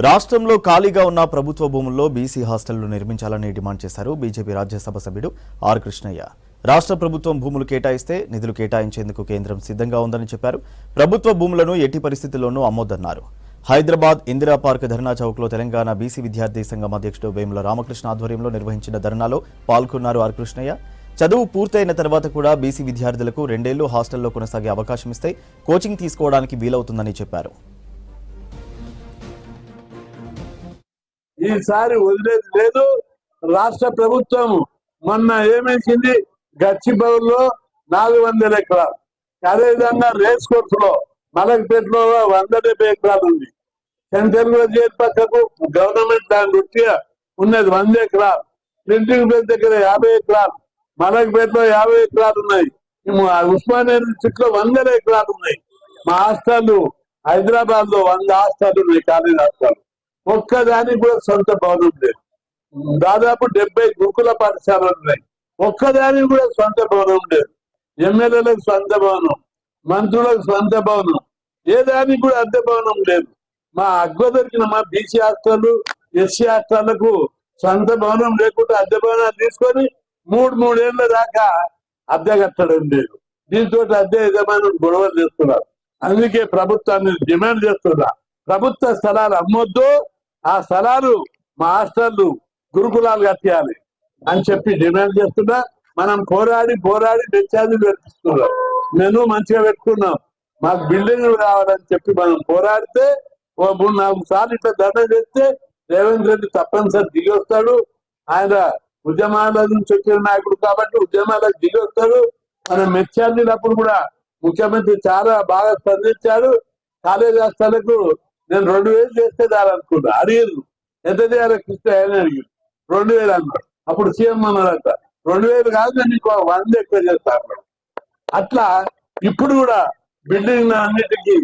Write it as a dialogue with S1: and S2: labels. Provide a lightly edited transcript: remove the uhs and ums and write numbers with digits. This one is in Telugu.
S1: రాష్ట్రంలో ఖాళీగా ఉన్న ప్రభుత్వ భూముల్లో బీసీ హాస్టళ్లు నిర్మించాలని డిమాండ్ చేశారు బీజేపీ రాజ్యసభ సభ్యుడు ఆర్ కృష్ణయ్య. రాష్ట్ర ప్రభుత్వం భూములు కేటాయిస్తే నిధులు కేటాయించేందుకు కేంద్రం సిద్ధంగా ఉందని చెప్పారు. ప్రభుత్వ భూములను ఎట్టి పరిస్థితుల్లోనూ అమ్మొద్దన్నారు. హైదరాబాద్ ఇందిరా పార్క్ ధర్నా చౌక్లో తెలంగాణ బీసీ విద్యార్థి సంఘం అధ్యక్షుడు వేముల రామకృష్ణ ఆధ్వర్యంలో నిర్వహించిన ధర్నాలో పాల్గొన్నారు ఆర్ కృష్ణయ్య. చదువు పూర్తయిన తర్వాత కూడా బీసీ విద్యార్థులకు 2 ఏళ్లు హాస్టల్లో కొనసాగే అవకాశం ఇస్తే కోచింగ్ తీసుకోవడానికి వీలవుతుందని చెప్పారు.
S2: ఈసారి వదిలేది లేదు. రాష్ట్ర ప్రభుత్వం మొన్న ఏమేసింది, గచ్చిబౌలిలో 400 ఎకరాలు, అదేవిధంగా రేస్ కోర్స్ లో మలక్పేటలో 170 ఎకరాలు ఉంది. సెంట్రల్ జైలు పక్కకు గవర్నమెంట్ ల్యాండ్ ఉన్నది 100 ఎకరాలు, ప్రింటింగ్ ప్రెస్ దగ్గర 50 ఎకరాలు, మలక్పేటలో 50 ఎకరాలు ఉన్నాయి. ఉస్మానియా యూనివర్సిటీలో 100 ఎకరాలు ఉన్నాయి. మా హాస్టల్ హైదరాబాద్ లో 100 హాస్టల్ ఉన్నాయి, కాలేజ్ హాస్టల్. ఒక్కదానికి కూడా సొంత భవనం లేదు. దాదాపు 70 గురుకుల పాఠశాలలు ఉన్నాయి, ఒక్కదానికి కూడా సొంత భవనం లేదు. ఎమ్మెల్యేలకు సొంత భవనం, మంత్రులకు సొంత భవనం, ఏ దానికి కూడా అద్దె భవనం లేదు. మా అగ్గ దొరికిన మా బీసీ హాస్టళ్లు, ఎస్సీ హాస్టళ్లకు సొంత భవనం లేకుండా అద్దె భవనాలు తీసుకొని 3 ఏళ్ల దాకా అద్దె కట్టడం లేదు. దీంతో అద్దె యజమానులు గొడవలు చేస్తున్నారు. అందుకే ప్రభుత్వాన్ని డిమాండ్ చేస్తున్నా, ప్రభుత్వ స్థలాలు అమ్మొద్దు, ఆ స్థలాలు మా హాస్టళ్లు గురుకులాలు కట్టేయాలి అని చెప్పి డిమాండ్ చేస్తున్నా. మనం పోరాడి డిశ్చార్జ్ పెట్టిస్తున్నాం. నేను మంచిగా పెట్టుకున్నాం, మాకు బిల్డింగ్ రావాలని చెప్పి మనం పోరాడితే 3-4 సార్లు ఇట్లా ధర్నా చేస్తే రేవంత్ రెడ్డి తప్పనిసరి దిగి వస్తాడు. ఆయన ఉద్యమాల నుంచి వచ్చిన నాయకుడు కాబట్టి ఉద్యమాలకు దిగి వస్తాడు. మనం మెచ్చార్జీలప్పుడు కూడా ముఖ్యమంత్రి చాలా బాగా స్పందించాడు. కాలేజ్ హాస్టళ్లకు నేను 2000 చేస్తే దారనుకున్నా, అడిగారు ఎంత చేయాలి కృష్ణ అని అడిగారు. 2000 అన్నాడు. అప్పుడు సీఎం అన్నారట 2000 కాదు, నేను నీకు 100 ఎక్కువ చేస్తా అన్నాడు. అట్లా ఇప్పుడు కూడా బిల్డింగ్ అన్నిటికీ